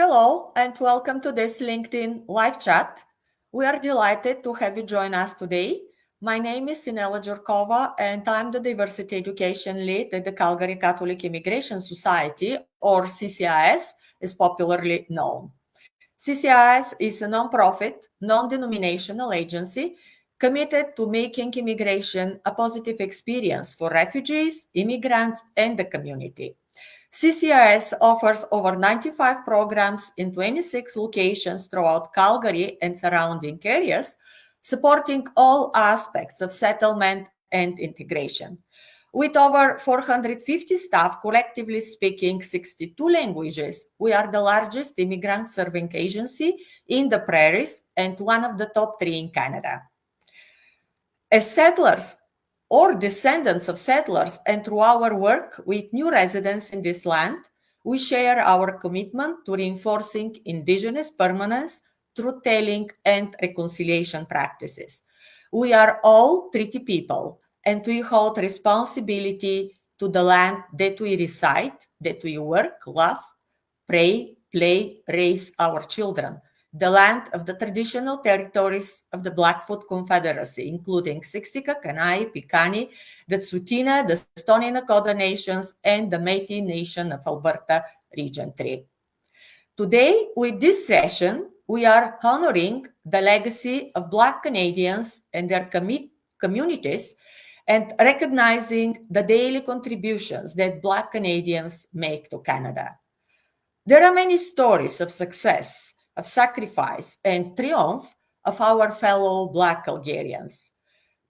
Hello and welcome to this LinkedIn live chat. We are delighted to have you join us today. My name is Sinela Jurkova and I'm the Diversity Education Lead at the Calgary Catholic Immigration Society, or CCIS, is popularly known. CCIS is a non-profit, non-denominational agency committed to making immigration a positive experience for refugees, immigrants, and the community. CCIS offers over 95 programs in 26 locations throughout Calgary and surrounding areas, supporting all aspects of settlement and integration. With over 450 staff collectively speaking 62 languages, we are the largest immigrant serving agency in the prairies and one of the top 3 in Canada. As settlers or descendants of settlers, and through our work with new residents in this land, we share our commitment to reinforcing Indigenous permanence, truth-telling, and reconciliation practices. We are all treaty people, and we hold responsibility to the land that we reside, that we work, love, pray, play, raise our children. The land of the traditional territories of the Blackfoot Confederacy, including Siksika, Kainai, Piikani, the Tsuut'ina, the Stoney Nakoda Nations, and the Métis Nation of Alberta, Region 3. Today, with this session, we are honoring the legacy of Black Canadians and their communities and recognizing the daily contributions that Black Canadians make to Canada. There are many stories of success, of sacrifice, and triumph of our fellow Black Calgarians.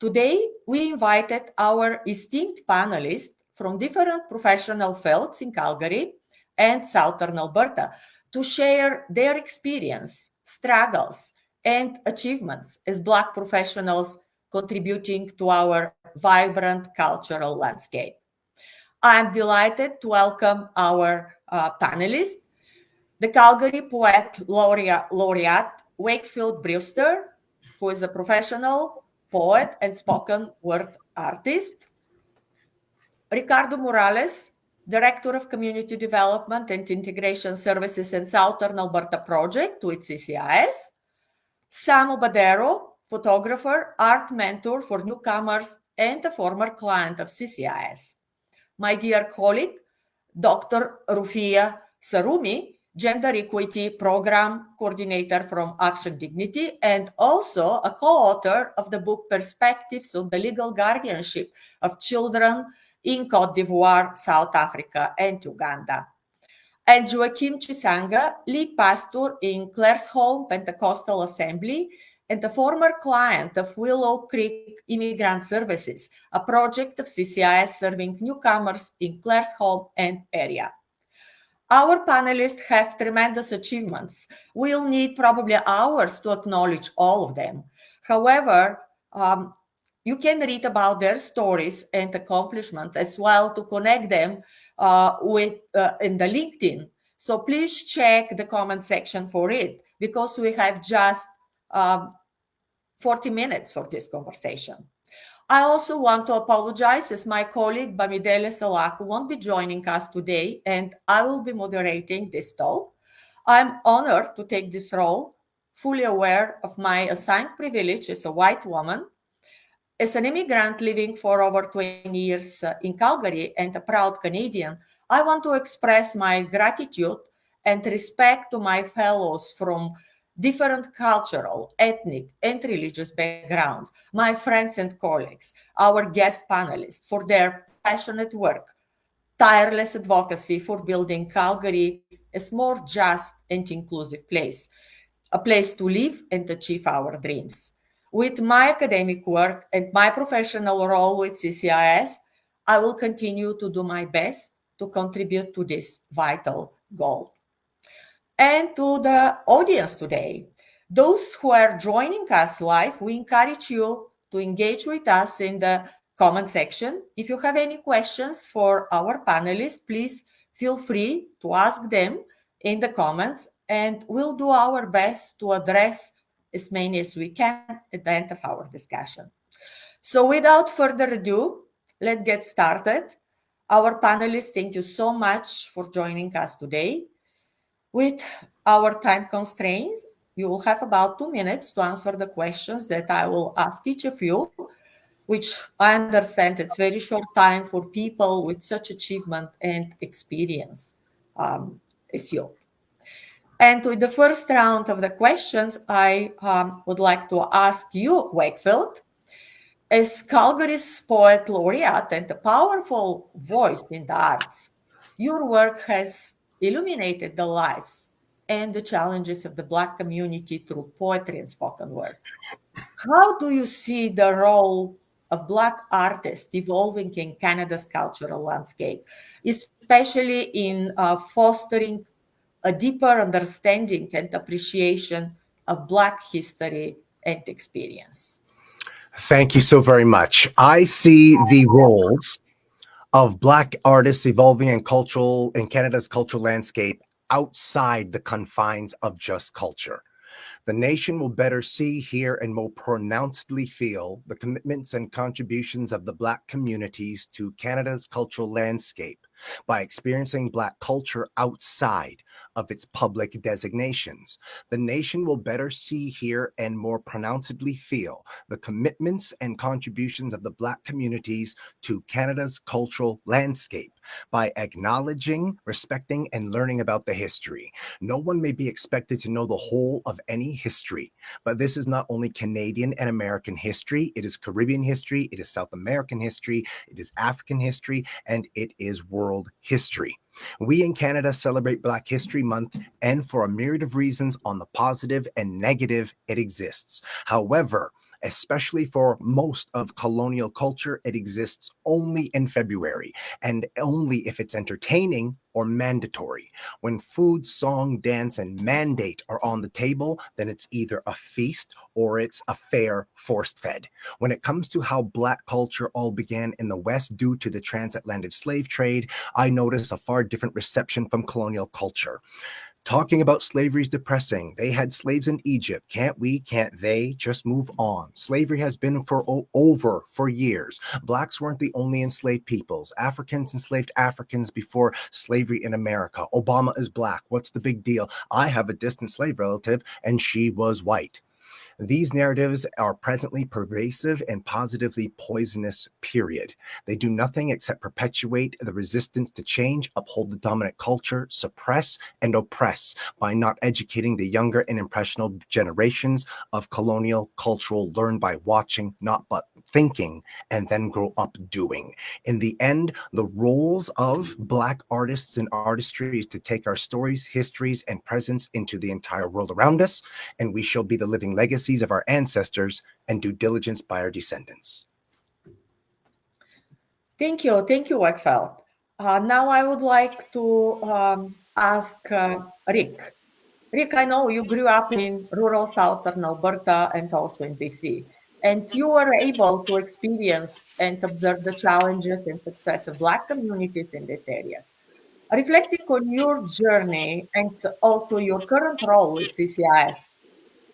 Today, we invited our esteemed panelists from different professional fields in Calgary and Southern Alberta to share their experience, struggles, and achievements as Black professionals contributing to our vibrant cultural landscape. I'm delighted to welcome our panelists, the Calgary Poet Laureate Wakefield Brewster, who is a professional poet and spoken word artist, Ricardo Morales, Director of Community Development and Integration Services in Southern Alberta Project with CCIS, Sam Obadero, photographer, art mentor for newcomers, and a former client of CCIS. My dear colleague, Dr. Rufia Sarumi, Gender Equity Program Coordinator from Action Dignity, and also a co-author of the book Perspectives on the Legal Guardianship of Children in Cote d'Ivoire, South Africa, and Uganda. And Joaquim Chisanga, lead pastor in Claresholm Pentecostal Assembly, and a former client of Willow Creek Immigrant Services, a project of CCIS serving newcomers in Claresholm and area. Our panelists have tremendous achievements. We'll need probably hours to acknowledge all of them. However, you can read about their stories and accomplishments as well to connect them in the LinkedIn. So please check the comment section for it, because we have just 40 minutes for this conversation. I also want to apologize as my colleague Bamidele Salaku won't be joining us today, and I will be moderating this talk. I'm honored to take this role, fully aware of my assigned privilege as a white woman, as an immigrant living for over 20 years in Calgary and a proud Canadian. I want to express my gratitude and respect to my fellows from different cultural, ethnic, and religious backgrounds, my friends and colleagues, our guest panelists, for their passionate work, tireless advocacy for building Calgary as more just and inclusive place, a place to live and achieve our dreams. With my academic work and my professional role with CCIS, I will continue to do my best to contribute to this vital goal. And to the audience today, those who are joining us live, we encourage you to engage with us in the comment section. If you have any questions for our panelists, please feel free to ask them in the comments, and we'll do our best to address as many as we can at the end of our discussion. So without further ado, let's get started. Our panelists, thank you so much for joining us today. With our time constraints, you will have about 2 minutes to answer the questions that I will ask each of you, which I understand it's very short time for people with such achievement and experience as you. And with the first round of the questions, I would like to ask you, Wakefield, as Calgary's poet laureate and a powerful voice in the arts, your work has illuminated the lives and the challenges of the Black community through poetry and spoken word. How do you see the role of Black artists evolving in Canada's cultural landscape, especially in fostering a deeper understanding and appreciation of Black history and experience? Thank you so very much. I see the roles of Black artists evolving in Canada's cultural landscape outside the confines of just culture. The nation will better see, hear, and more pronouncedly feel the commitments and contributions of the Black communities to Canada's cultural landscape by experiencing Black culture outside of its public designations. The nation will better see, hear, and more pronouncedly feel the commitments and contributions of the Black communities to Canada's cultural landscape by acknowledging, respecting, and learning about the history. No one may be expected to know the whole of any history, but this is not only Canadian and American history, it is Caribbean history, it is South American history, it is African history, and it is world history. We in Canada celebrate Black History Month, and for a myriad of reasons, on the positive and negative, it exists. However, especially for most of colonial culture, it exists only in February, and only if it's entertaining or mandatory. When food, song, dance, and mandate are on the table, then it's either a feast or it's a fare forced fed. When it comes to how Black culture all began in the West due to the transatlantic slave trade, I notice a far different reception from colonial culture. Talking about slavery is depressing. They had slaves in Egypt. Can't we? Can't they? Just move on. Slavery has been for years. Blacks weren't the only enslaved peoples. Africans enslaved Africans before slavery in America. Obama is Black. What's the big deal? I have a distant slave relative and she was white. These narratives are presently pervasive and positively poisonous, period. They do nothing except perpetuate the resistance to change, uphold the dominant culture, suppress and oppress by not educating the younger and impressionable generations of colonial cultural learn by watching, not but thinking, and then grow up doing. In the end, the roles of Black artists and artistry is to take our stories, histories, and presence into the entire world around us, and we shall be the living legacies of our ancestors and due diligence by our descendants. Thank you, Wakefield. Now I would like to ask Rick. Rick, I know you grew up in rural southern Alberta and also in BC, and you were able to experience and observe the challenges and success of Black communities in these areas. Reflecting on your journey and also your current role with CCIS,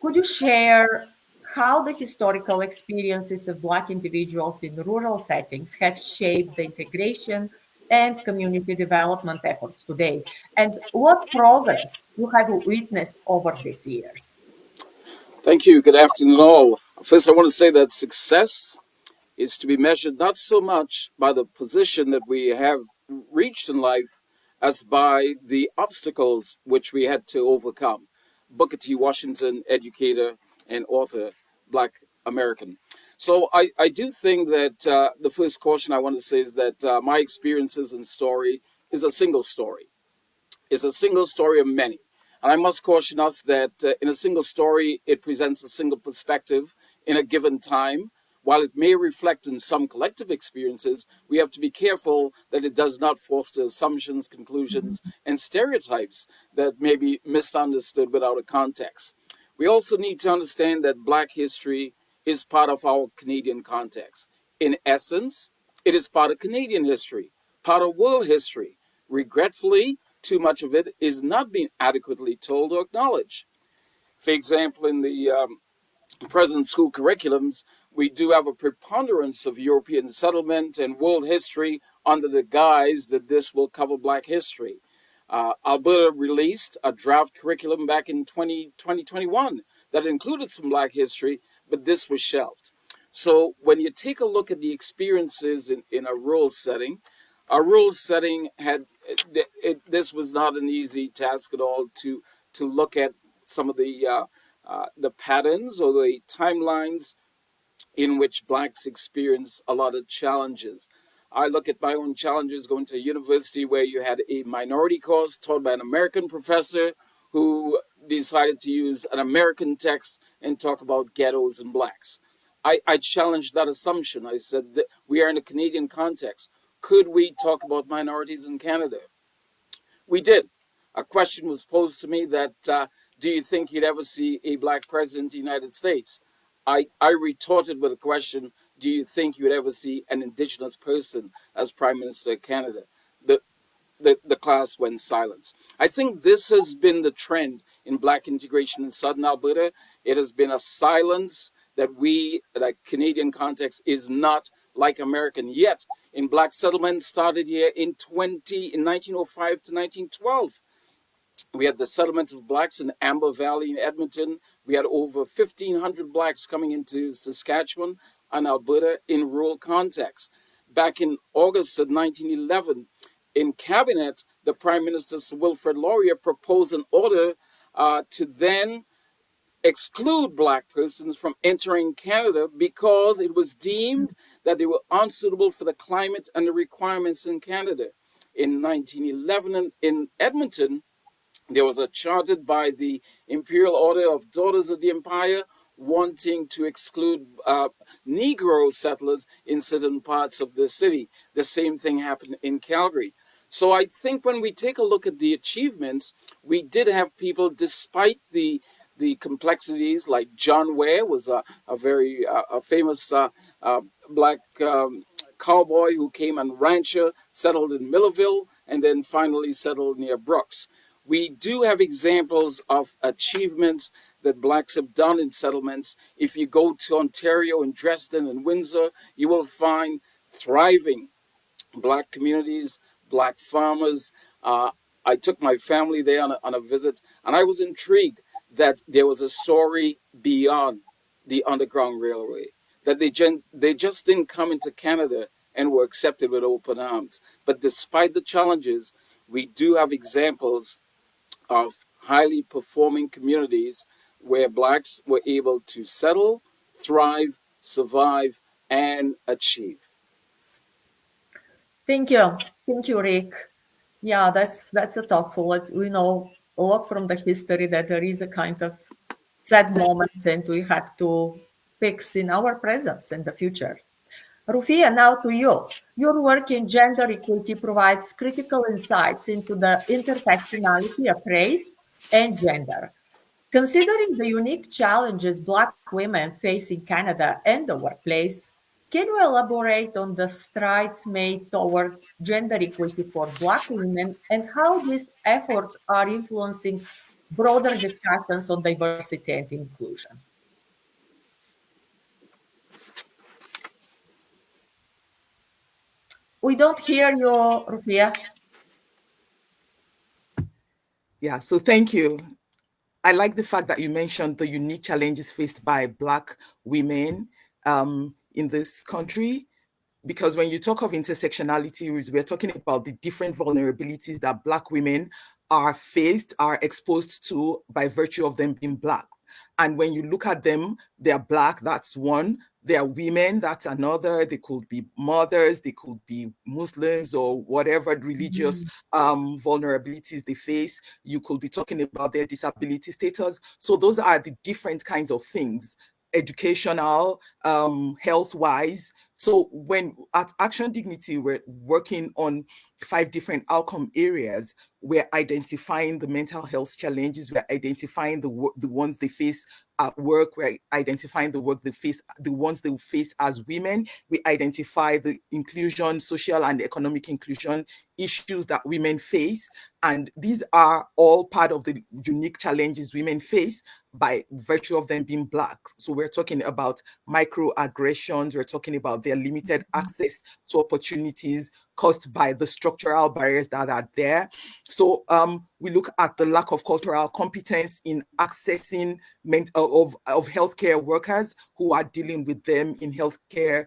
could you share how the historical experiences of Black individuals in rural settings have shaped the integration and community development efforts today, and what progress you have witnessed over these years? Thank you. Good afternoon, all. First, I want to say that success is to be measured not so much by the position that we have reached in life as by the obstacles which we had to overcome. Booker T. Washington, educator and author, Black American. So I do think that the first caution I want to say is that my experiences and story is a single story. Is a single story of many. And I must caution us that in a single story, it presents a single perspective in a given time. While it may reflect in some collective experiences, we have to be careful that it does not foster assumptions, conclusions, and stereotypes that may be misunderstood without a context. We also need to understand that Black history is part of our Canadian context. In essence, it is part of Canadian history, part of world history. Regretfully, too much of it is not being adequately told or acknowledged. For example, in the present school curriculums, we do have a preponderance of European settlement and world history under the guise that this will cover Black history. Alberta released a draft curriculum back in 2021 that included some Black history, but this was shelved. So when you take a look at the experiences in a rural setting had this was not an easy task at all to look at some of the patterns or the timelines in which blacks experience a lot of challenges. I look at my own challenges going to a university where you had a minority course taught by an American professor who decided to use an American text and talk about ghettos and blacks. I challenged that assumption. I said that we are in a Canadian context. Could we talk about minorities in Canada? We did. A question was posed to me that, do you think you'd ever see a black president of the United States? I retorted with a question, do you think you would ever see an indigenous person as Prime Minister of Canada? The, the class went silent. I think this has been the trend in black integration in Southern Alberta. It has been a silence that Canadian context is not like American. Yet, in black settlements started here in 1905 to 1912. We had the settlement of blacks in Amber Valley in Edmonton. We had over 1,500 blacks coming into Saskatchewan and Alberta in rural context. Back in August of 1911, in Cabinet, the Prime Minister, Sir Wilfrid Laurier, proposed an order to then exclude black persons from entering Canada because it was deemed that they were unsuitable for the climate and the requirements in Canada. In 1911, in Edmonton, there was a charter by the Imperial Order of Daughters of the Empire wanting to exclude Negro settlers in certain parts of the city. The same thing happened in Calgary. So I think when we take a look at the achievements, we did have people, despite the complexities, like John Ware was a very famous black cowboy who came and rancher, settled in Millerville, and then finally settled near Brooks. We do have examples of achievements that blacks have done in settlements. If you go to Ontario and Dresden and Windsor, you will find thriving black communities, black farmers. I took my family there on a visit, and I was intrigued that there was a story beyond the Underground Railway, that they just didn't come into Canada and were accepted with open arms. But despite the challenges, we do have examples of highly performing communities where blacks were able to settle, thrive, survive, and achieve. Thank you, Rick. Yeah, that's a thoughtful. We know a lot from the history that there is a kind of sad moments, and we have to fix in our presence and the future. Rufia, now to you. Your work in gender equity provides critical insights into the intersectionality of race and gender. Considering the unique challenges Black women face in Canada and the workplace, can you elaborate on the strides made towards gender equity for Black women and how these efforts are influencing broader discussions on diversity and inclusion? We don't hear you, Rufia. Yeah, so thank you. I like the fact that you mentioned the unique challenges faced by Black women in this country, because when you talk of intersectionality, we're talking about the different vulnerabilities that Black women are exposed to by virtue of them being Black. And when you look at them, they're Black, that's one. They are women, that's another. They could be mothers, they could be Muslims or whatever religious vulnerabilities they face. You could be talking about their disability status. So those are the different kinds of things, educational, health-wise. So when at Action Dignity, we're working on 5 different outcome areas. We're identifying the mental health challenges. We're identifying the ones they face at work. We're identifying the ones they face as women. We identify the inclusion, social and economic inclusion issues that women face. And these are all part of the unique challenges women face by virtue of them being Black. So we're talking about microaggressions. We're talking about their limited access to opportunities caused by the structural barriers that are there. So we look at the lack of cultural competence in accessing of healthcare workers who are dealing with them in healthcare,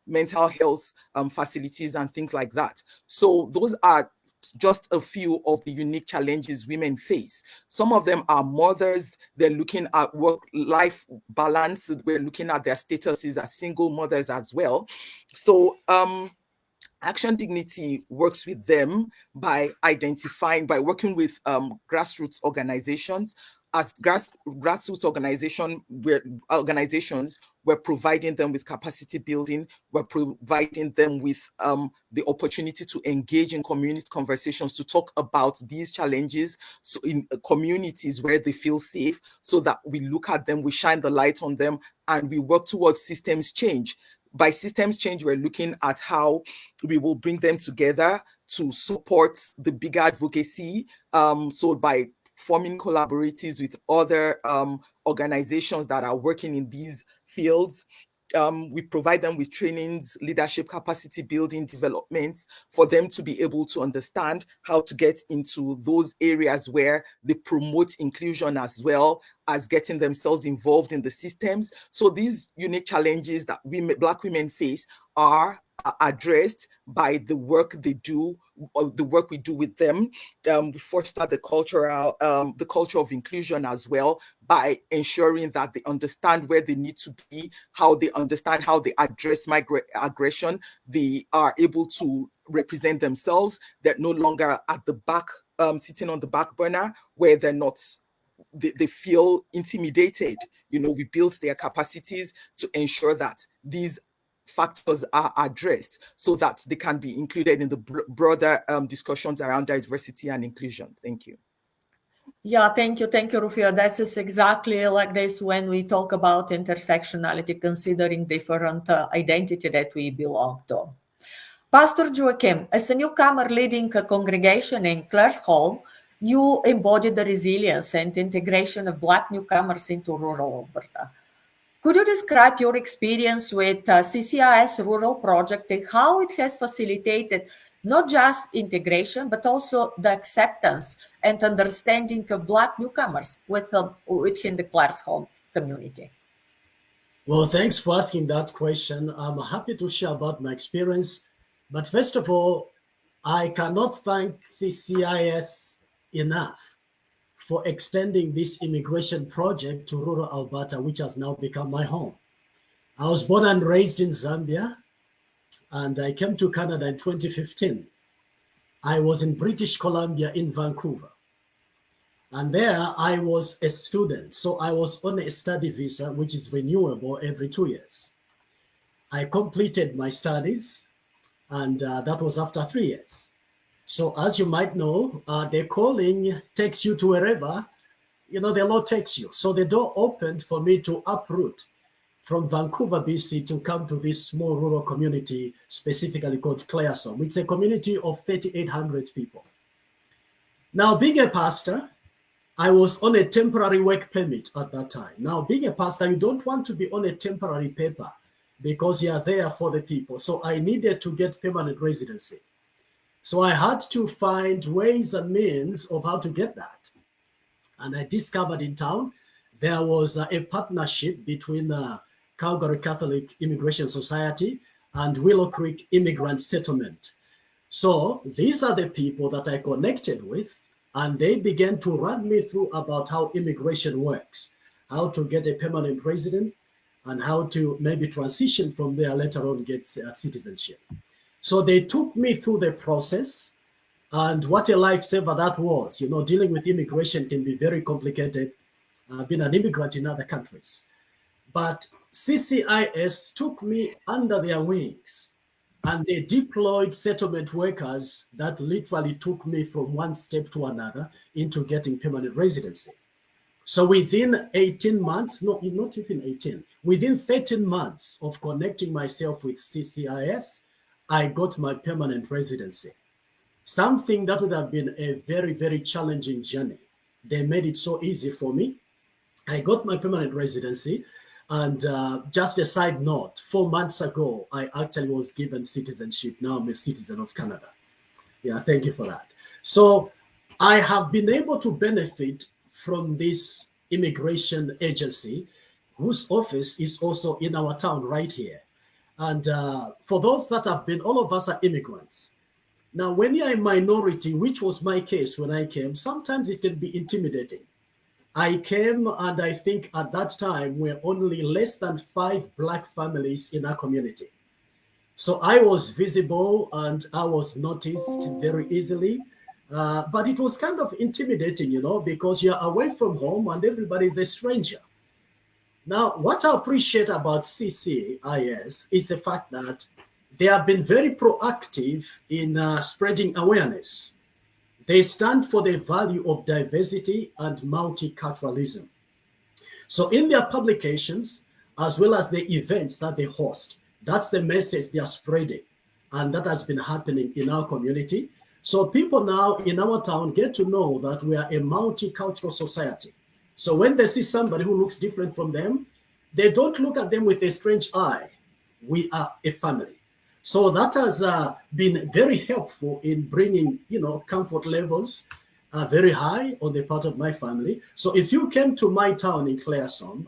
mental health facilities and things like that. So those are just a few of the unique challenges women face. Some of them are mothers. They're looking at work-life balance. We're looking at their statuses as single mothers as well. So Action Dignity works with them by working with grassroots organizations. As grassroots organizations, we're providing them with capacity building. We're providing them with the opportunity to engage in community conversations, to talk about these challenges so in communities where they feel safe, so that we look at them, we shine the light on them, and we work towards systems change. By systems change, we're looking at how we will bring them together to support the bigger advocacy. So by forming collaboratives with other organizations that are working in these fields, we provide them with trainings, leadership, capacity building, developments for them to be able to understand how to get into those areas where they promote inclusion, as well as getting themselves involved in the systems. So these unique challenges that Black women face are addressed by the work they do, or the work we do with them. We foster the culture of inclusion as well, by ensuring that they understand where they need to be, how they understand how they address aggression. They are able to represent themselves. They're no longer at the back, sitting on the back burner, where they're not. They feel intimidated. We built their capacities to ensure that these factors are addressed so that they can be included in the broader discussions around diversity and inclusion. Thank you. Yeah, thank you, Rufio. That is exactly like this when we talk about intersectionality, considering different identity that we belong to. Pastor Joachim, as a newcomer leading a congregation in Claresholm, you embody the resilience and integration of Black newcomers into rural Alberta. Could you describe your experience with CCIS Rural Project and how it has facilitated not just integration, but also the acceptance and understanding of Black newcomers within the Claresholm community? Well, thanks for asking that question. I'm happy to share about my experience. But first of all, I cannot thank CCIS enough for extending this immigration project to rural Alberta, which has now become my home. I was born and raised in Zambia, and I came to Canada in 2015. I was in British Columbia in Vancouver. And there I was a student. So I was on a study visa, which is renewable every 2 years. I completed my studies, and that was after 3 years. So as you might know, the calling takes you to wherever, the Lord takes you. So the door opened for me to uproot from Vancouver, BC, to come to this small rural community, specifically called Claresholm. It's a community of 3,800 people. Now, being a pastor, I was on a temporary work permit at that time. Now, being a pastor, you don't want to be on a temporary paper because you are there for the people. So I needed to get permanent residency. So I had to find ways and means of how to get that. And I discovered in town there was a partnership between Calgary Catholic Immigration Society and Willow Creek Immigrant Settlement. So these are the people that I connected with, and they began to run me through about how immigration works, how to get a permanent resident, and how to maybe transition from there later on get citizenship. So they took me through the process, and what a lifesaver that was. Dealing with immigration can be very complicated. I've been an immigrant in other countries. But CCIS took me under their wings, and they deployed settlement workers that literally took me from one step to another into getting permanent residency. So within 18 months, not even 18, within 13 months of connecting myself with CCIS, I got my permanent residency. Something that would have been a very, very challenging journey. They made it so easy for me. I got my permanent residency, And just a side note, 4 months ago, I actually was given citizenship. Now I'm a citizen of Canada. Yeah, thank you for that. So I have been able to benefit from this immigration agency, whose office is also in our town right here. And for those that have been, all of us are immigrants. Now, when you're a minority, which was my case when I came, sometimes it can be intimidating. I came, and I think at that time were only less than 5 Black families in our community. So I was visible and I was noticed very easily. But it was kind of intimidating, because you're away from home and everybody's a stranger. Now, what I appreciate about CCIS is the fact that they have been very proactive in spreading awareness. They stand for the value of diversity and multiculturalism. So in their publications, as well as the events that they host, that's the message they are spreading. And that has been happening in our community. So people now in our town get to know that we are a multicultural society. So when they see somebody who looks different from them, they don't look at them with a strange eye. We are a family. So that has been very helpful in bringing, comfort levels very high on the part of my family. So if you came to my town in Clareson,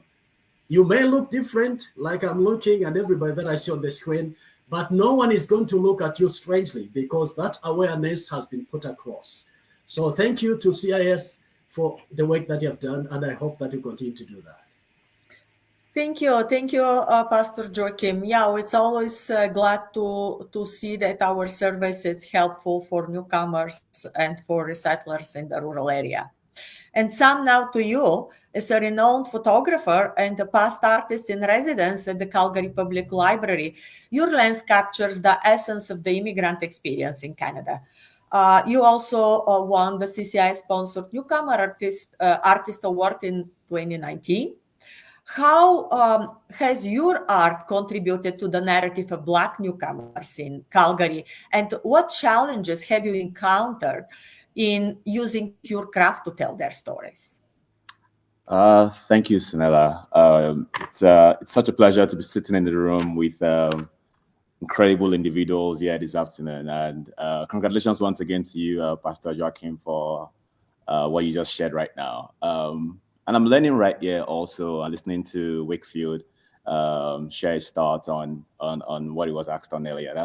you may look different, like I'm looking and everybody that I see on the screen, but no one is going to look at you strangely because that awareness has been put across. So thank you to CIS for the work that you have done, and I hope that you continue to do that. Thank you, Pastor Joachim. Yeah, it's always glad to see that our service is helpful for newcomers and for resettlers in the rural area. And Sam, now to you, as a renowned photographer and a past artist in residence at the Calgary Public Library, your lens captures the essence of the immigrant experience in Canada. You also won the CCI-sponsored Newcomer Artist Award in 2019. How has your art contributed to the narrative of Black newcomers in Calgary? And what challenges have you encountered in using your craft to tell their stories? Thank you, Sinella. It's such a pleasure to be sitting in the room with incredible individuals here this afternoon. And congratulations once again to you, Pastor Joachim, for what you just shared right now. And I'm learning right here also and listening to Wakefield share his thoughts on what he was asked on earlier.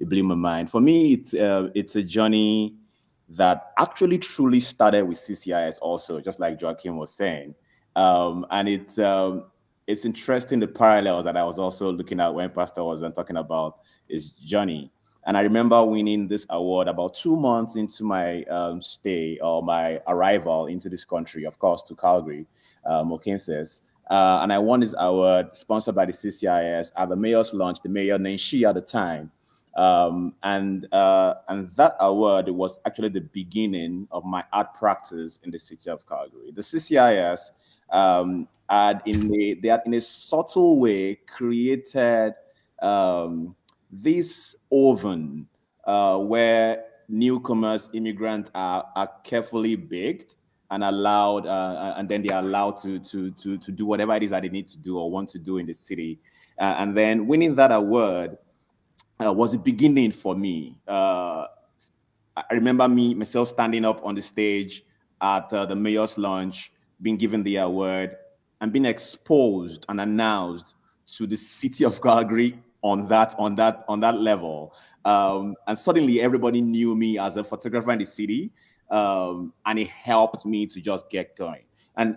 It blew my mind. For me, it's a journey that actually truly started with CCIS also, just like Joachim was saying. And it's interesting the parallels that I was also looking at when Pastor was talking about his journey. And I remember winning this award about 2 months into my stay or my arrival into this country, of course, to Calgary, Kansas. And I won this award sponsored by the CCIS at the mayor's launch, the mayor Nenshi at the time. And that award was actually the beginning of my art practice in the city of Calgary. The CCIS had in a subtle way created this oven where newcomers, immigrants are carefully baked and allowed, and then they are allowed to do whatever it is that they need to do or want to do in the city. And then winning that award was a beginning for me. I remember myself standing up on the stage at the mayor's launch, being given the award, and being exposed and announced to the city of Calgary on that level. And suddenly everybody knew me as a photographer in the city, and it helped me to just get going. And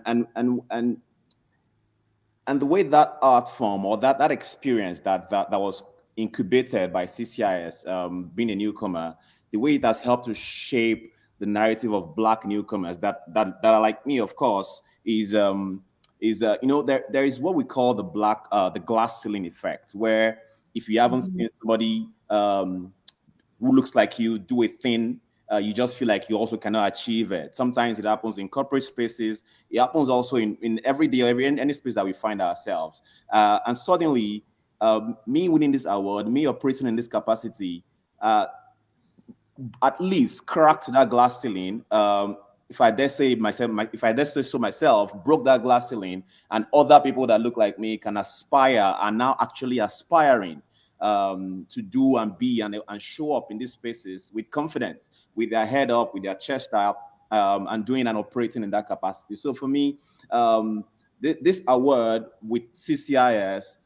the way that art form or that experience that was incubated by CCIS, being a newcomer, the way it has helped to shape the narrative of Black newcomers that are like me, of course, is there is what we call the glass ceiling effect, where if you haven't seen somebody who looks like you do a thing, you just feel like you also cannot achieve it. Sometimes it happens in corporate spaces. It happens also in every day, any space that we find ourselves. And suddenly, me winning this award, me operating in this capacity, at least cracked that glass ceiling if I dare say myself, if I dare say so myself, broke that glass ceiling, and other people that look like me can aspire, are now actually aspiring to do and be and show up in these spaces with confidence, with their head up, with their chest up, and doing and operating in that capacity. So for me, this award with CCIS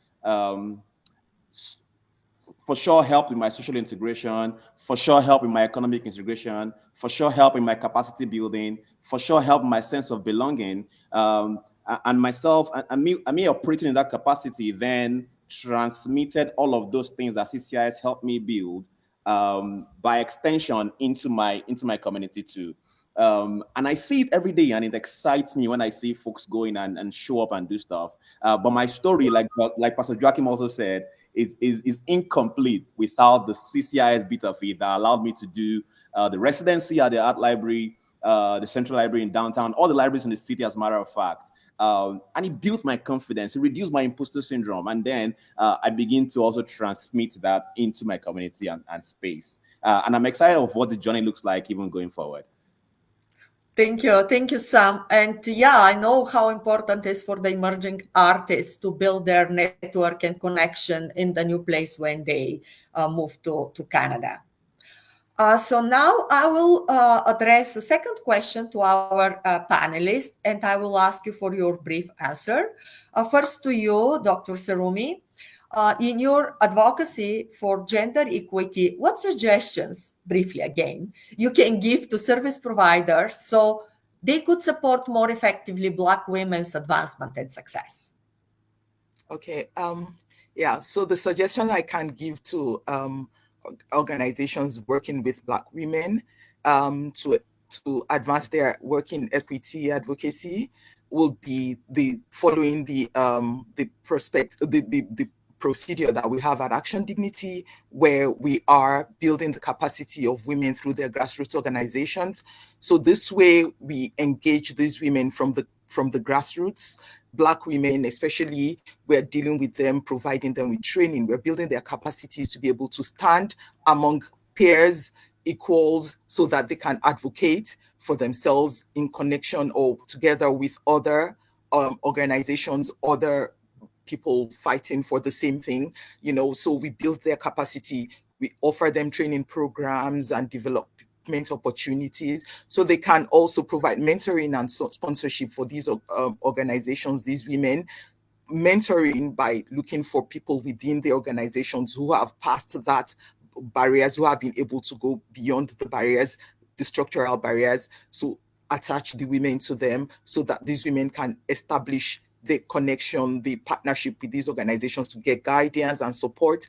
for sure help in my social integration, for sure help in my economic integration, for sure help in my capacity building, for sure help my sense of belonging, and myself and me operating in that capacity then transmitted all of those things that CCIS helped me build by extension into my community too. And I see it every day, and it excites me when I see folks going and show up and do stuff. But my story, like Pastor Joachim also said, is incomplete without the CCIS bit of it that allowed me to do the residency at the art library, the central library in downtown, all the libraries in the city, as a matter of fact. And it built my confidence, it reduced my imposter syndrome, and then I begin to also transmit that into my community and space. And I'm excited of what the journey looks like even going forward. Thank you, Sam. And yeah, I know how important it is for the emerging artists to build their network and connection in the new place when they move to Canada. So now I will address the second question to our panelists, and I will ask you for your brief answer. First to you, Dr. Serumi. In your advocacy for gender equity, what suggestions, briefly again, you can give to service providers so they could support more effectively Black women's advancement and success? Okay. Yeah. So the suggestion I can give to organizations working with Black women to advance their work in equity advocacy will be following the procedure that we have at Action Dignity, where we are building the capacity of women through their grassroots organizations. So this way we engage these women from the grassroots. Black women, especially, we're dealing with them, providing them with training. We're building their capacities to be able to stand among peers, equals, so that they can advocate for themselves in connection or together with other organizations, other people fighting for the same thing, so we build their capacity. We offer them training programs and development opportunities, so they can also provide mentoring and sponsorship for these organizations, these women. Mentoring by looking for people within the organizations who have passed that barriers, who have been able to go beyond the barriers, the structural barriers, so attach the women to them so that these women can establish the connection, the partnership with these organizations to get guidance and support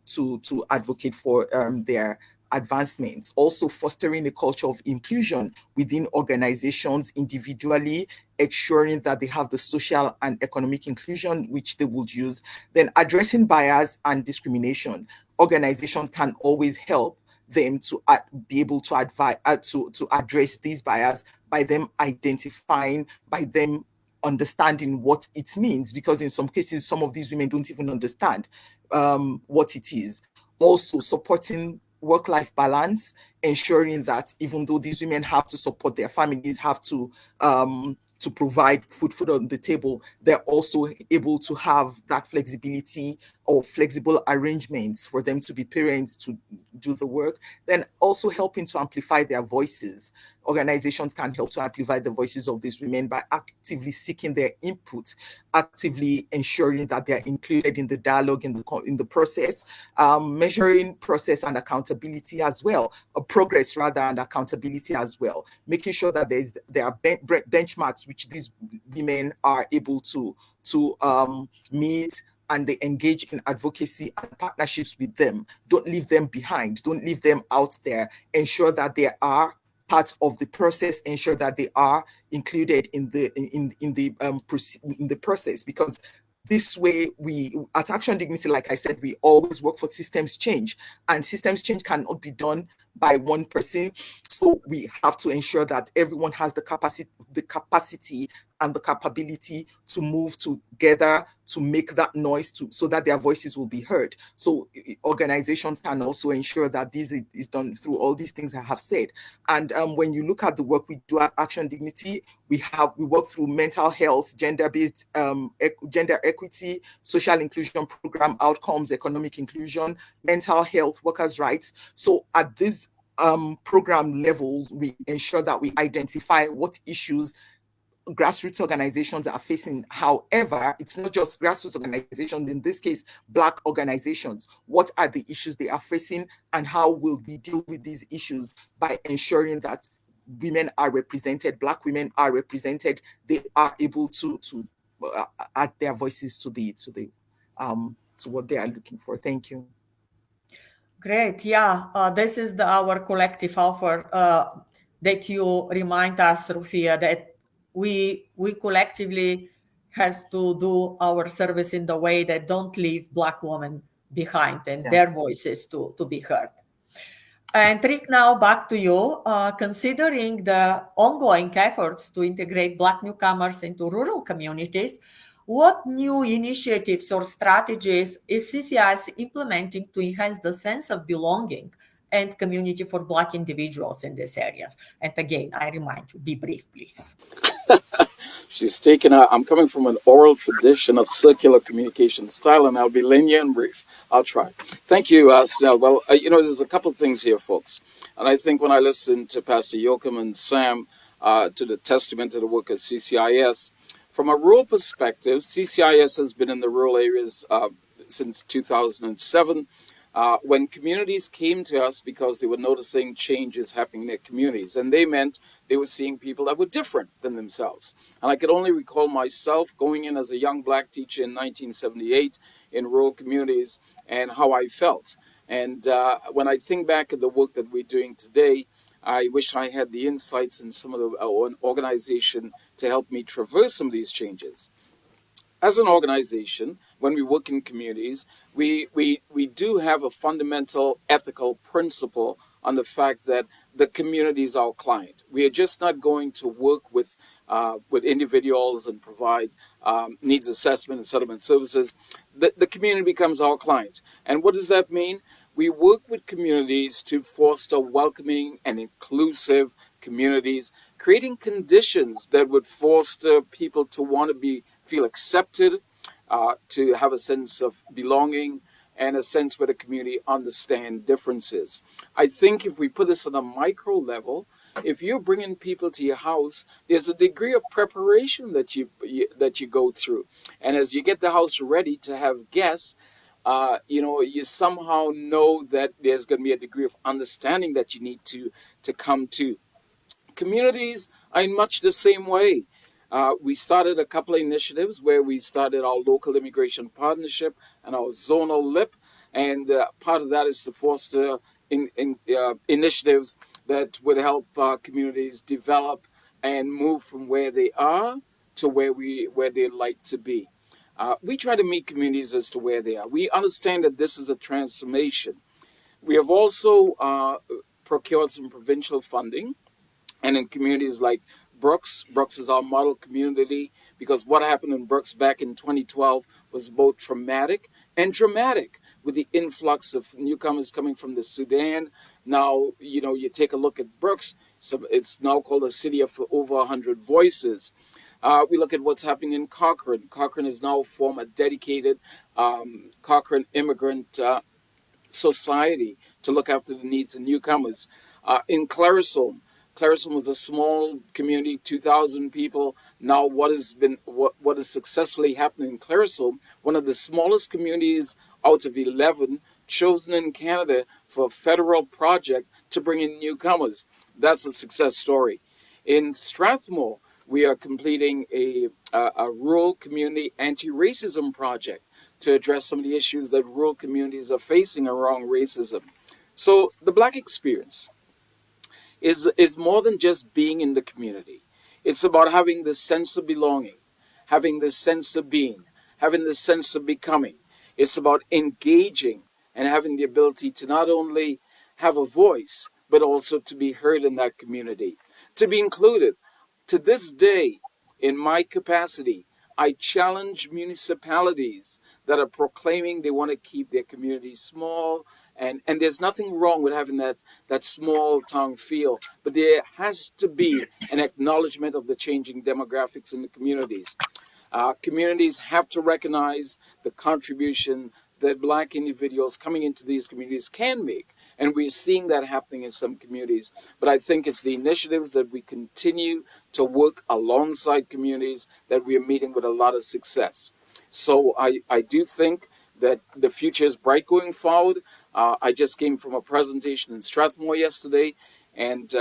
to advocate for their advancements. Also fostering a culture of inclusion within organizations individually, ensuring that they have the social and economic inclusion which they would use. Then addressing bias and discrimination. Organizations can always help them to be able to advise to address these bias by them identifying, by them understanding what it means, because in some cases some of these women don't even understand what it is. Also supporting work-life balance, ensuring that even though these women have to support their families, have to provide food on the table, they're also able to have that flexibility or flexible arrangements for them to be parents, to do the work. Then also helping to amplify their voices. Organizations can help to amplify the voices of these women by actively seeking their input, actively ensuring that they're included in the dialogue, in the process, measuring process and accountability as well, progress rather, and accountability as well, making sure that there are benchmarks which these women are able to meet, and they engage in advocacy and partnerships with them. Don't leave them behind. Don't leave them out there. Ensure that they are part of the process. Ensure that they are included in the process, because this way, we at Action Dignity, like I said, we always work for systems change, and systems change cannot be done by one person. So we have to ensure that everyone has the capacity and the capability to move together to make that noise so that their voices will be heard. So organizations can also ensure that this is done through all these things I have said. And when you look at the work we do at Action Dignity, we work through mental health, gender-based gender equity, social inclusion program outcomes, economic inclusion, mental health, workers' rights. So at this program levels, we ensure that we identify what issues grassroots organizations are facing. However, it's not just grassroots organizations, in this case, Black organizations. What are the issues they are facing, and how will we deal with these issues by ensuring that women are represented, Black women are represented, they are able to add their voices to what they are looking for. Thank you. Great. Yeah, this is our collective offer that you remind us, Rufia, that we collectively have to do our service in the way that don't leave Black women behind and their voices to be heard. And Rick, now back to you. Considering the ongoing efforts to integrate Black newcomers into rural communities, what new initiatives or strategies is CCIS implementing to enhance the sense of belonging and community for Black individuals in these areas? And again, I remind you, be brief, please. I'm coming from an oral tradition of circular communication style, and I'll be linear and brief. I'll try. Thank you, Snell. Well, there's a couple of things here, folks. And I think when I listen to Pastor Yoakum and Sam to the testament to the work of CCIS, from a rural perspective, CCIS has been in the rural areas since 2007. When communities came to us because they were noticing changes happening in their communities, and they meant they were seeing people that were different than themselves. And I could only recall myself going in as a young Black teacher in 1978 in rural communities and how I felt. And when I think back at the work that we're doing today, I wish I had the insights in some of the organization to help me traverse some of these changes. As an organization, when we work in communities, we do have a fundamental ethical principle on the fact that the community is our client. We are just not going to work with individuals and provide needs assessment and settlement services. The community becomes our client. And what does that mean? We work with communities to foster welcoming and inclusive communities, creating conditions that would foster people to want to feel accepted, to have a sense of belonging, and a sense where the community understand differences. I think if we put this on a micro level, if you're bringing people to your house, there's a degree of preparation that you go through. And as you get the house ready to have guests, you somehow know that there's going to be a degree of understanding that you need to come to. Communities are in much the same way. We started a couple of initiatives where we started our local immigration partnership and our zonal LIP, and part of that is to foster initiatives that would help communities develop and move from where they are to where they'd like to be. We try to meet communities as to where they are. We understand that this is a transformation. We have also procured some provincial funding, and in communities like Brooks is our model community, because what happened in Brooks back in 2012 was both traumatic and dramatic, with the influx of newcomers coming from the Sudan. Now, you take a look at Brooks, so it's now called a city of over 100 voices. We look at what's happening in Cochrane. Cochrane has now formed a dedicated Cochrane immigrant society to look after the needs of newcomers. In Clarisholm was a small community, 2,000 people. Now, what is successfully happening in Clarisholm, one of the smallest communities out of 11 chosen in Canada for a federal project to bring in newcomers. That's a success story. In Strathmore, we are completing a rural community anti-racism project to address some of the issues that rural communities are facing around racism. So the Black experience is more than just being in the community. It's about having this sense of belonging, having this sense of being, having this sense of becoming. It's about engaging and having the ability to not only have a voice, but also to be heard in that community, to be included. To this day, in my capacity, I challenge municipalities that are proclaiming they want to keep their communities small. And there's nothing wrong with having that small town feel, but there has to be an acknowledgement of the changing demographics in the communities. Communities have to recognize the contribution that Black individuals coming into these communities can make. And we're seeing that happening in some communities. But I think it's the initiatives that we continue to work alongside communities that we are meeting with a lot of success. So I do think that the future is bright going forward. I just came from a presentation in Strathmore yesterday, and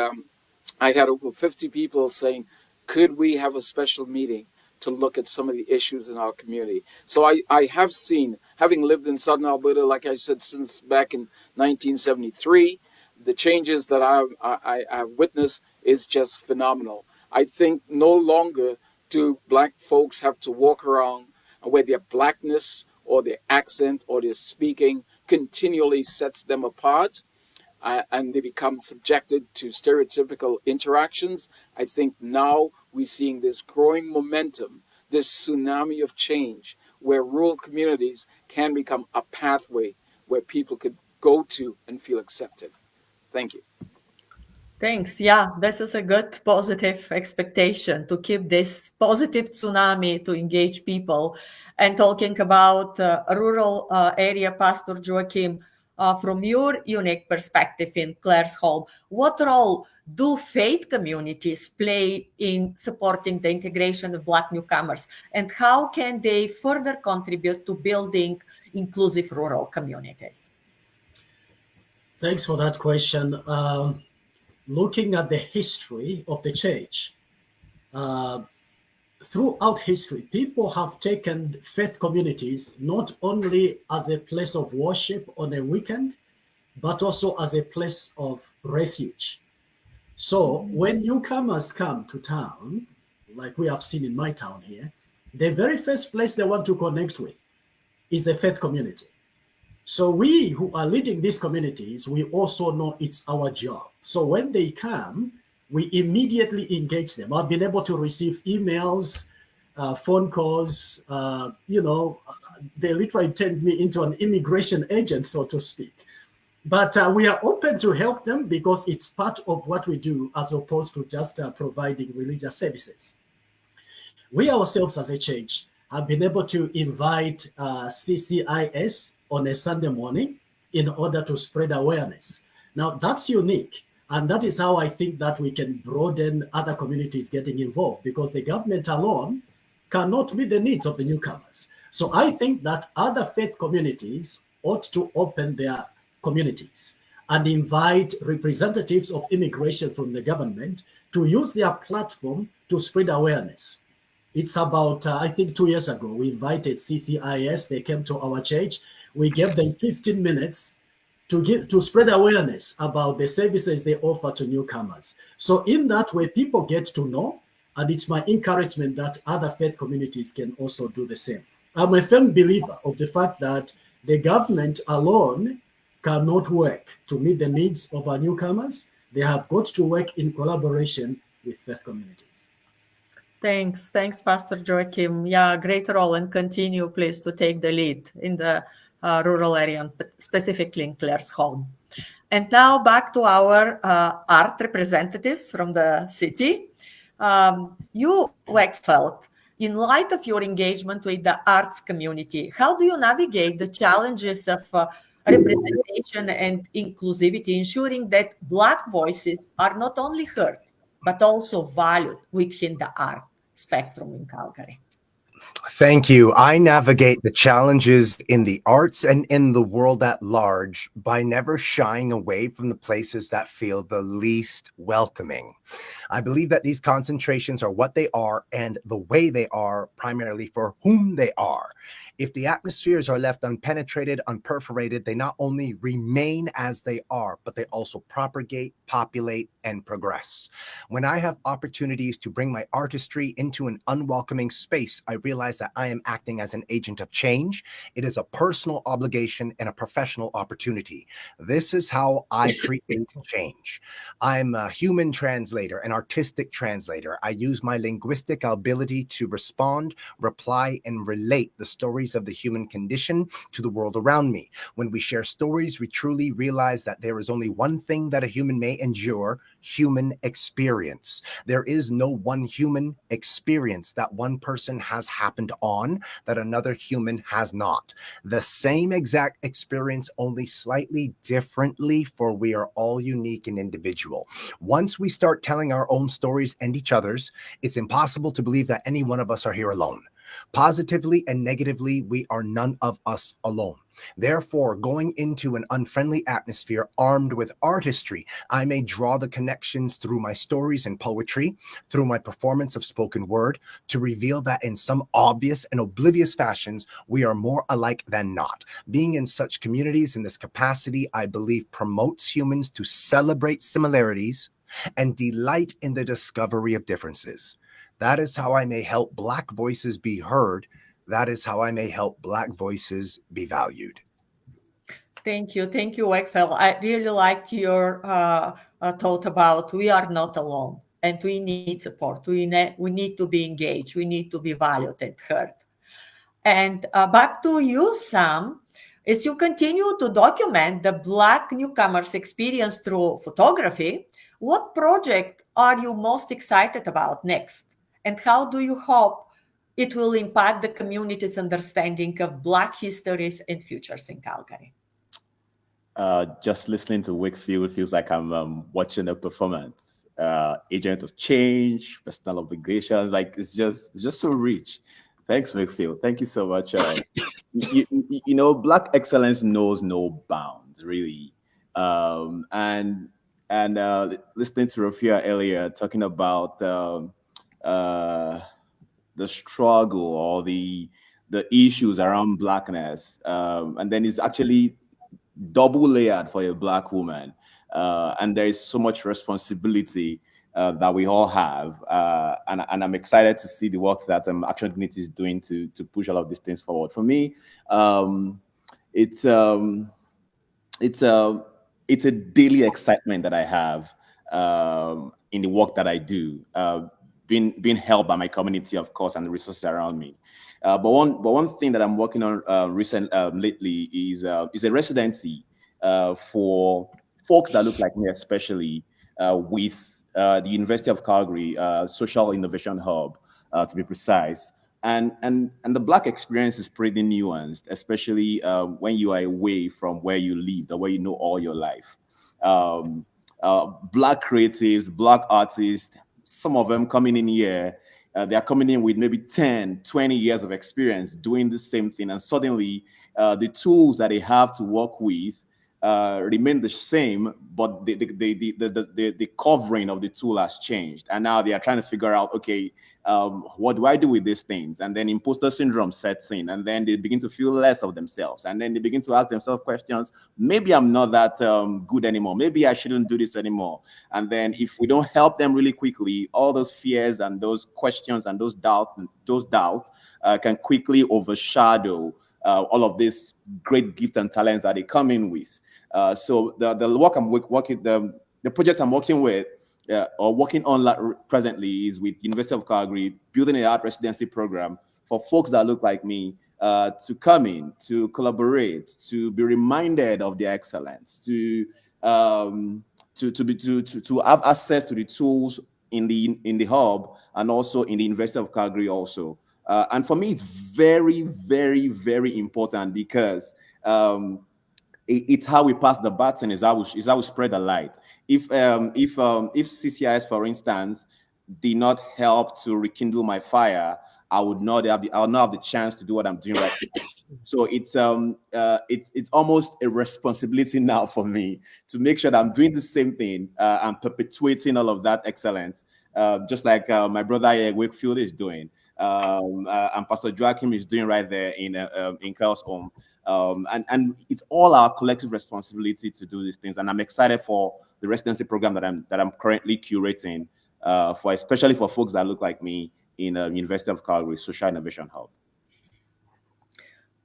I had over 50 people saying, could we have a special meeting to look at some of the issues in our community? So I have seen, having lived in Southern Alberta, like I said, since back in 1973, the changes that I've witnessed is just phenomenal. I think no longer do Black folks have to walk around where their Blackness or their accent or their speaking continually sets them apart. And they become subjected to stereotypical interactions. I think now we're seeing this growing momentum, this tsunami of change, where rural communities can become a pathway where people could go to and feel accepted. Thank you. Thanks. Yeah, this is a good positive expectation to keep this positive tsunami to engage people. And talking about rural area, Pastor Joachim, from your unique perspective in Claresholm, what role do faith communities play in supporting the integration of Black newcomers? And how can they further contribute to building inclusive rural communities? Thanks for that question. Looking at the history of the church, throughout history, people have taken faith communities not only as a place of worship on a weekend, but also as a place of refuge. So when newcomers come to town, like we have seen in my town here, the very first place they want to connect with is a faith community. So we who are leading these communities, we also know it's our job. So when they come, we immediately engage them. I've been able to receive emails, phone calls, they literally turned me into an immigration agent, so to speak. But we are open to help them because it's part of what we do as opposed to just providing religious services. We ourselves as a church have been able to invite CCIS on a Sunday morning in order to spread awareness. Now that's unique. And that is how I think that we can broaden other communities getting involved, because the government alone cannot meet the needs of the newcomers. So I think that other faith communities ought to open their communities and invite representatives of immigration from the government to use their platform to spread awareness. It's about, I think 2 years ago, we invited CCIS. They came to our church. We gave them 15 minutes to spread awareness about the services they offer to newcomers. So in that way, people get to know, and it's my encouragement that other faith communities can also do the same. I'm a firm believer of the fact that the government alone cannot work to meet the needs of our newcomers. They have got to work in collaboration with faith communities. Thanks, Pastor Joachim. Yeah, great role, and continue, please, to take the lead in the rural area, and specifically in Claresholm. And now back to our art representatives from the city. You, Wakefield, in light of your engagement with the arts community, how do you navigate the challenges of representation and inclusivity, ensuring that Black voices are not only heard, but also valued within the art spectrum in Calgary? Thank you. I navigate the challenges in the arts and in the world at large by never shying away from the places that feel the least welcoming. I believe that these concentrations are what they are and the way they are, primarily for whom they are. If the atmospheres are left unpenetrated, unperforated, they not only remain as they are, but they also propagate, populate, and progress. When I have opportunities to bring my artistry into an unwelcoming space, I realize that I am acting as an agent of change. It is a personal obligation and a professional opportunity. This is how I create change. I'm a human translator. translator, an artistic translator. I use my linguistic ability to respond, reply, and relate the stories of the human condition to the world around me. When we share stories, we truly realize that there is only one thing that a human may endure: human experience. There is no one human experience that one person has happened on that another human has not. The same exact experience, only slightly differently, for we are all unique and individual. Once we start telling our own stories and each other's, it's impossible to believe that any one of us are here alone. Positively and negatively, we are none of us alone. Therefore, going into an unfriendly atmosphere armed with artistry, I may draw the connections through my stories and poetry, through my performance of spoken word, to reveal that in some obvious and oblivious fashions, we are more alike than not. Being in such communities in this capacity, I believe, promotes humans to celebrate similarities and delight in the discovery of differences. That is how I may help Black voices be heard. That is how I may help Black voices be valued. Thank you, Wakefield. I really liked your thought about we are not alone and we need support. We need to be engaged. We need to be valued and heard. And back to you, Sam. As you continue to document the Black newcomers' experience through photography, what project are you most excited about next? And how do you hope it will impact the community's understanding of Black histories and futures in Calgary? Just listening to Wakefield feels like I'm watching a performance. Agent of change, personal obligations, like it's just so rich. Thanks, Wakefield. Thank you so much. You know, Black excellence knows no bounds, really. And listening to Rafia earlier talking about the struggle or the issues around Blackness, and then it's actually double layered for a Black woman, and there is so much responsibility that we all have, and I'm excited to see the work that Action Dignity is doing to push all of these things forward. For me, it's a daily excitement that I have in the work that I do, being helped by my community, of course, and the resources around me. But one thing that I'm working on lately is a residency for folks that look like me, especially with the University of Calgary Social Innovation Hub, to be precise. And the Black experience is pretty nuanced, especially when you are away from where you lived or where you know all your life. Black creatives, Black artists, some of them coming in here, they are coming in with maybe 10, 20 years of experience doing the same thing. And suddenly the tools that they have to work with remain the same, but the covering of the tool has changed. And now they are trying to figure out, okay, what do I do with these things? And then imposter syndrome sets in, and then they begin to feel less of themselves. And then they begin to ask themselves questions. Maybe I'm not that good anymore. Maybe I shouldn't do this anymore. And then if we don't help them really quickly, all those fears and those questions and those doubts can quickly overshadow all of these great gifts and talents that they come in with. So the work I'm working, the project I'm working with or working on presently is with University of Calgary, building an art residency program for folks that look like me to come in, to collaborate, to be reminded of their excellence, to have access to the tools in the hub and also in the University of Calgary also. And for me, it's very, very, very important because it's how we pass the baton, is how we spread the light. If CCIS, for instance, did not help to rekindle my fire, I would not have the chance to do what I'm doing right now. So it's almost a responsibility now for me to make sure that I'm doing the same thing and perpetuating all of that excellence, just like my brother here, Wakefield, is doing, and Pastor Joachim is doing right there in Carl's home. And it's all our collective responsibility to do these things. And I'm excited for the residency program that I'm currently curating for, especially for folks that look like me in University of Calgary Social Innovation Hub.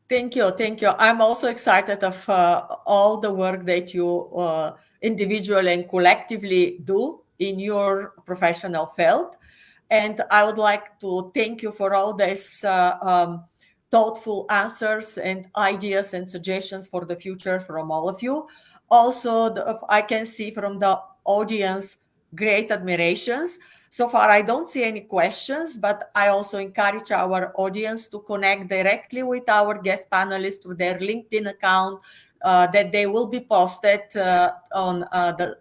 Thank you. I'm also excited of all the work that you individually and collectively do in your professional field. And I would like to thank you for all these thoughtful answers and ideas and suggestions for the future from all of you. Also, I can see from the audience great admirations. So far, I don't see any questions, but I also encourage our audience to connect directly with our guest panelists through their LinkedIn account that they will be posted on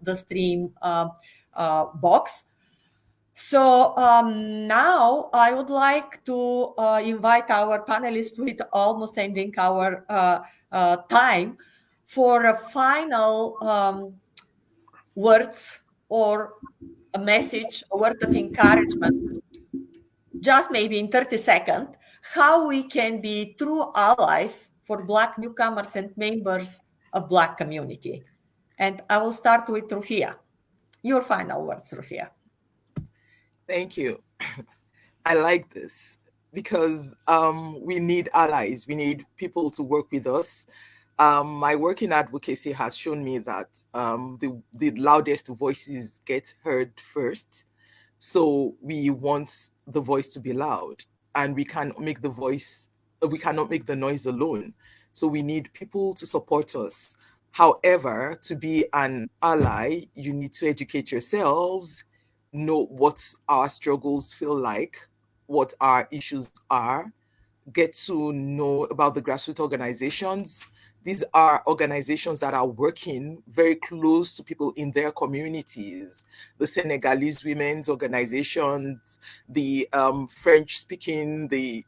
the stream box. So now I would like to invite our panelists, with almost ending our time, for a final words or a message, a word of encouragement, just maybe in 30 seconds, how we can be true allies for Black newcomers and members of Black community. And I will start with Rufia. Your final words, Rufia. Thank you. I like this because we need allies. We need people to work with us. My work in advocacy has shown me that the loudest voices get heard first. So we want the voice to be loud, and we cannot make the noise alone. So we need people to support us. However, to be an ally, you need to educate yourselves, know what our struggles feel like, what our issues are, get to know about the grassroots organizations. These are organizations that are working very close to people in their communities. The Senegalese women's organizations, the French-speaking, the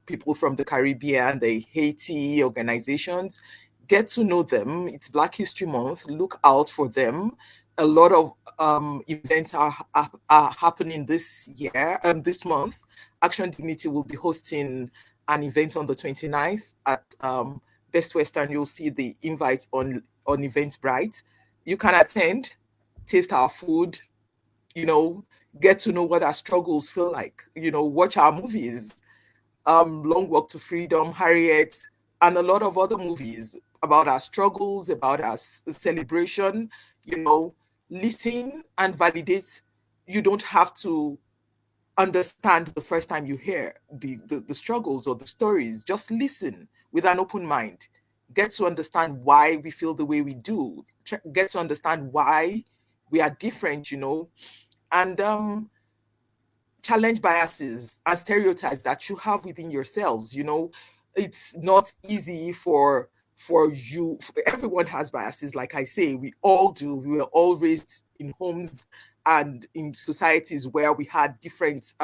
people from the Caribbean, the Haiti organizations. Get to know them. It's Black History Month. Look out for them. A lot of events are happening this year, this month. Action Dignity will be hosting an event on the 29th at Best Western. You'll see the invite on Eventbrite. You can attend, taste our food, get to know what our struggles feel like, watch our movies, Long Walk to Freedom, Harriet, and a lot of other movies about our struggles, about our celebration, listen and validate. You don't have to understand the first time you hear the struggles or the stories. Just listen with an open mind. Get to understand why we feel the way we do. Get to understand why we are different, and challenge biases and stereotypes that you have within yourselves. It's not easy for you. Everyone has biases. Like I say, we all do. We were all raised in homes and in societies where we had different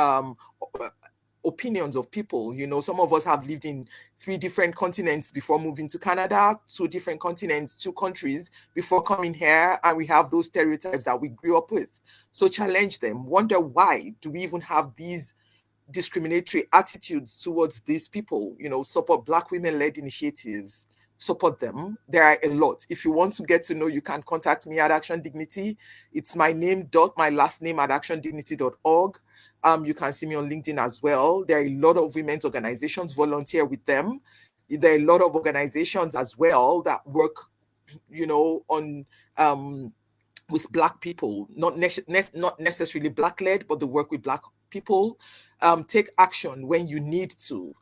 opinions of people. Some of us have lived in 3 different continents before moving to Canada, 2 different continents, 2 countries before coming here, and we have those stereotypes that we grew up with. So challenge them. Wonder, why do we even have these discriminatory attitudes towards these people? Support Black women-led initiatives. Support them. There are a lot. If you want to get to know, you can contact me at Action Dignity. It's my name my last name at actiondignity.org. You can see me on LinkedIn as well. There are a lot of women's organizations. Volunteer with them. There are a lot of organizations as well that work, on with Black people, not necessarily Black-led, but they work with Black people. Take action when you need to.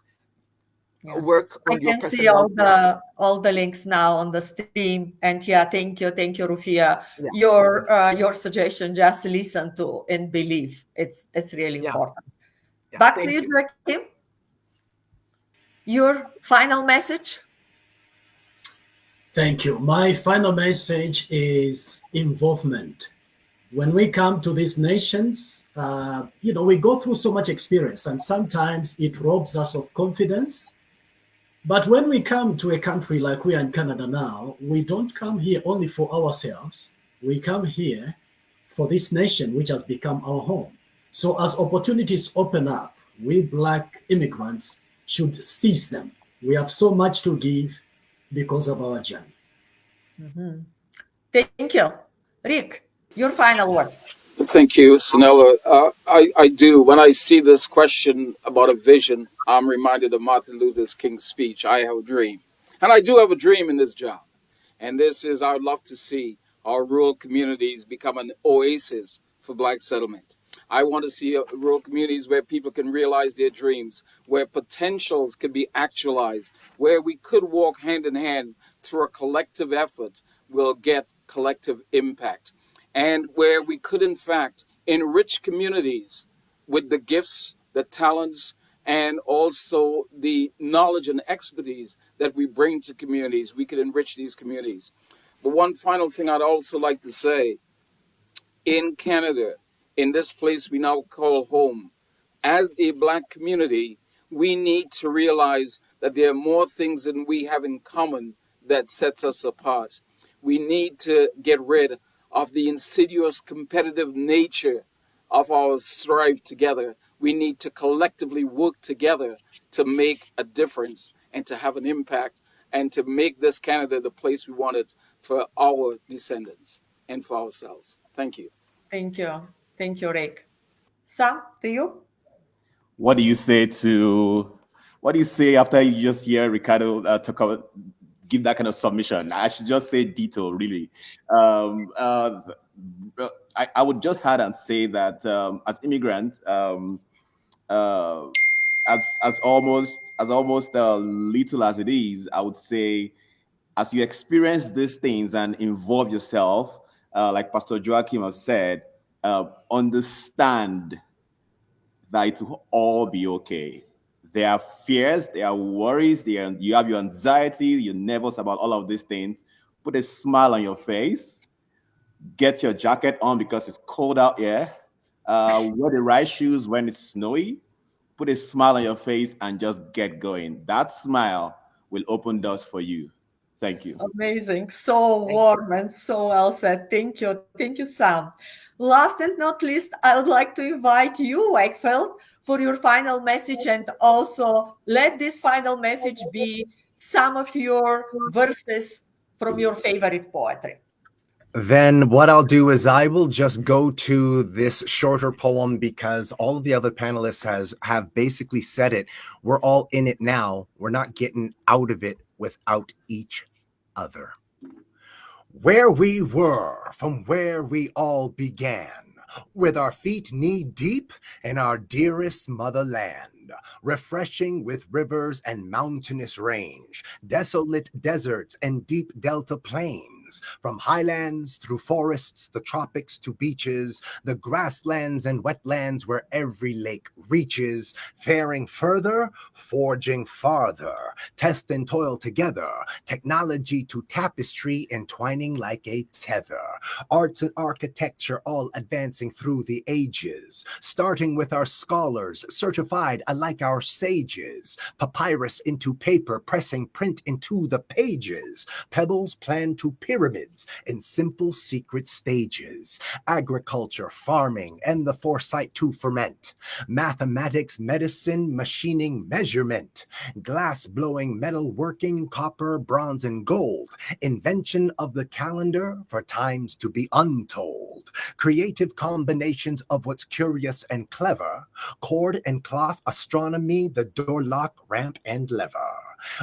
Work on your personal. I can see all the links now on the stream, and thank you, Rufia. Yeah. Your suggestion, just listen to and believe. It's really important. Yeah, back to you, Joachim. Your final message. Thank you. My final message is involvement. When we come to these nations, we go through so much experience, and sometimes it robs us of confidence. But when we come to a country like we are in Canada now, we don't come here only for ourselves. We come here for this nation, which has become our home. So as opportunities open up, we Black immigrants should seize them. We have so much to give because of our journey. Mm-hmm. Thank you. Rick, your final word. Thank you, Sinella. I do. When I see this question about a vision, I'm reminded of Martin Luther King's speech, I have a dream. And I do have a dream in this job. And this is, I would love to see our rural communities become an oasis for Black settlement. I want to see rural communities where people can realize their dreams, where potentials can be actualized, where we could walk hand in hand through a collective effort will get collective impact, and where we could, in fact, enrich communities with the gifts, the talents, and also the knowledge and expertise that we bring to communities. We could enrich these communities. But one final thing I'd also like to say, in Canada, in this place we now call home, as a Black community, we need to realize that there are more things than we have in common that sets us apart. We need to get rid of the insidious competitive nature of our strive together. We need to collectively work together to make a difference and to have an impact and to make this Canada the place we want it for our descendants and for ourselves. Thank you. Thank you. Thank you, Rick. Sam, to you? What do you say after you just hear Ricardo give that kind of submission? I should just say detail, really. I would just add and say that as immigrant, as almost little as it is, I would say, as you experience these things and involve yourself, like Pastor Joachim has said, understand that it will all be okay. There are fears, there are worries, you have your anxiety, you're nervous about all of these things. Put a smile on your face. Get your jacket on because it's cold out here. Wear the right shoes when it's snowy. Put a smile on your face and just get going. That smile will open doors for you. Thank you. Amazing. So warm and so well said. Thank you. Thank you, Sam. Last and not least, I would like to invite you, Wakefield, for your final message, and also let this final message be some of your verses from your favorite poetry. Then what I'll do is I will just go to this shorter poem because all of the other panelists have basically said it. We're all in it now. We're not getting out of it without each other. Where we were from where we all began, with our feet knee deep in our dearest motherland, refreshing with rivers and mountainous range, desolate deserts and deep delta plains. From highlands through forests, the tropics to beaches, the grasslands and wetlands where every lake reaches, faring further, forging farther, test and toil together, technology to tapestry entwining like a tether, arts and architecture all advancing through the ages, starting with our scholars, certified alike our sages, papyrus into paper, pressing print into the pages, pebbles planned to pyramids in simple secret stages, agriculture, farming, and the foresight to ferment, mathematics, medicine, machining, measurement, glass blowing, metal working, copper, bronze, and gold, invention of the calendar for times to be untold, creative combinations of what's curious and clever, cord and cloth, astronomy, the door lock, ramp, and lever.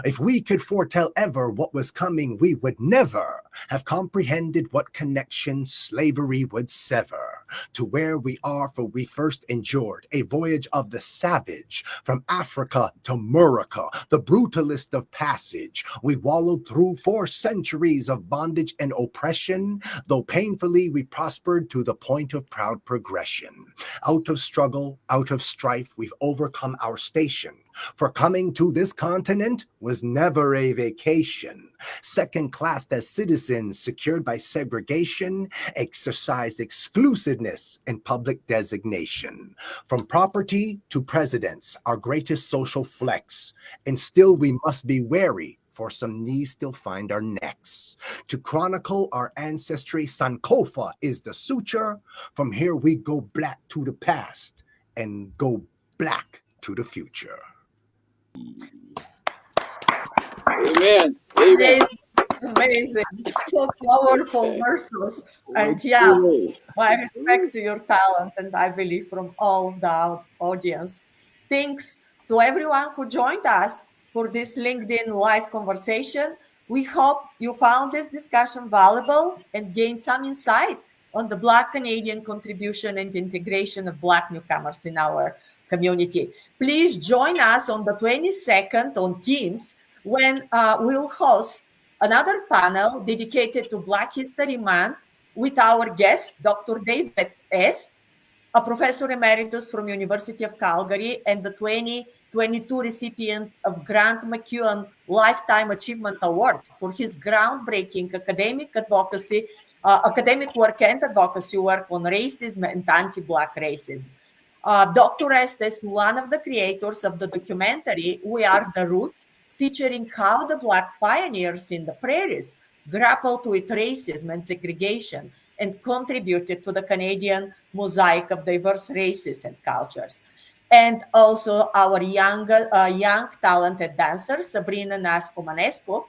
If we could foretell ever what was coming, we would never have comprehended what connection slavery would sever. To where we are, for we first endured a voyage of the savage, from Africa to Murica, the brutalist of passage. We wallowed through 4 centuries of bondage and oppression, though painfully we prospered to the point of proud progression. Out of struggle, out of strife, we've overcome our station. For coming to this continent was never a vacation. Second class as citizens, secured by segregation, exercised exclusiveness and public designation. From property to presidents, our greatest social flex. And still we must be wary, for some knees still find our necks. To chronicle our ancestry, Sankofa is the suture. From here we go black to the past and go black to the future. Amen. Amen. Amazing. So powerful verses. And yeah, my respect to your talent, and I believe from all of the audience. Thanks to everyone who joined us for this LinkedIn live conversation. We hope you found this discussion valuable and gained some insight on the Black Canadian contribution and integration of Black newcomers in our community. Please join us on the 22nd on Teams when we'll host another panel dedicated to Black History Month with our guest, Dr. David Est, a professor emeritus from University of Calgary and the 2022 recipient of Grant McEwen Lifetime Achievement Award for his groundbreaking academic work and advocacy work on racism and anti-Black racism. Dr. Est is one of the creators of the documentary We Are the Roots, featuring how the Black pioneers in the prairies grappled with racism and segregation and contributed to the Canadian mosaic of diverse races and cultures. And also our young talented dancer, Sabrina Nasco-Manesco,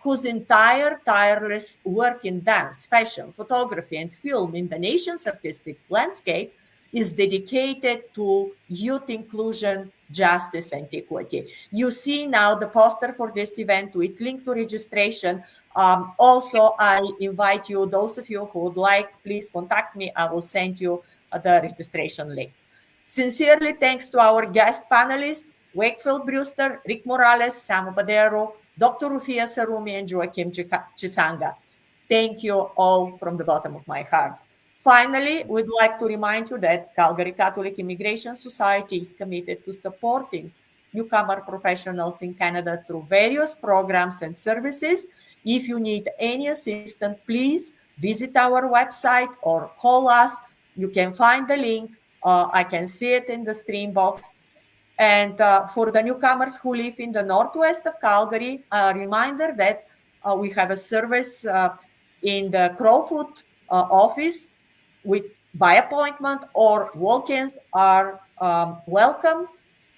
whose entire tireless work in dance, fashion, photography, and film in the nation's artistic landscape is dedicated to youth inclusion, justice, and equity. You see now the poster for this event with link to registration. Also, I invite you, those of you who would like, please contact me. I will send you the registration link. Sincerely thanks to our guest panelists, Wakefield Brewster, Rick Morales, Sam Badero, Dr. Rufia Sarumi, and Joaquim Chisanga. Thank you all from the bottom of my heart. Finally, we'd like to remind you that Calgary Catholic Immigration Society is committed to supporting newcomer professionals in Canada through various programs and services. If you need any assistance, please visit our website or call us. You can find the link. I can see it in the stream box. And for the newcomers who live in the northwest of Calgary, a reminder that we have a service in the Crowfoot office by appointment, or walk-ins are welcome.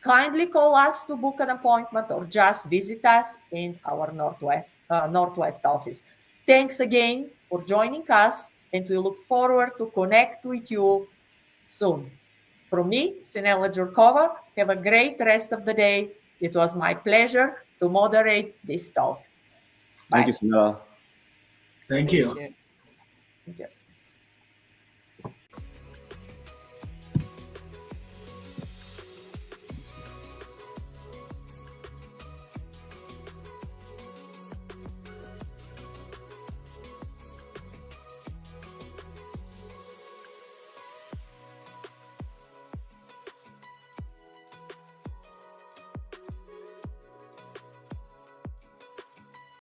Kindly call us to book an appointment or just visit us in our northwest office. Thanks again for joining us, and we look forward to connect with you soon. From me, Sinela Jurkova, have a great rest of the day. It was my pleasure to moderate this talk. Thank you, Sinela. Thank you. Yeah. Thank you.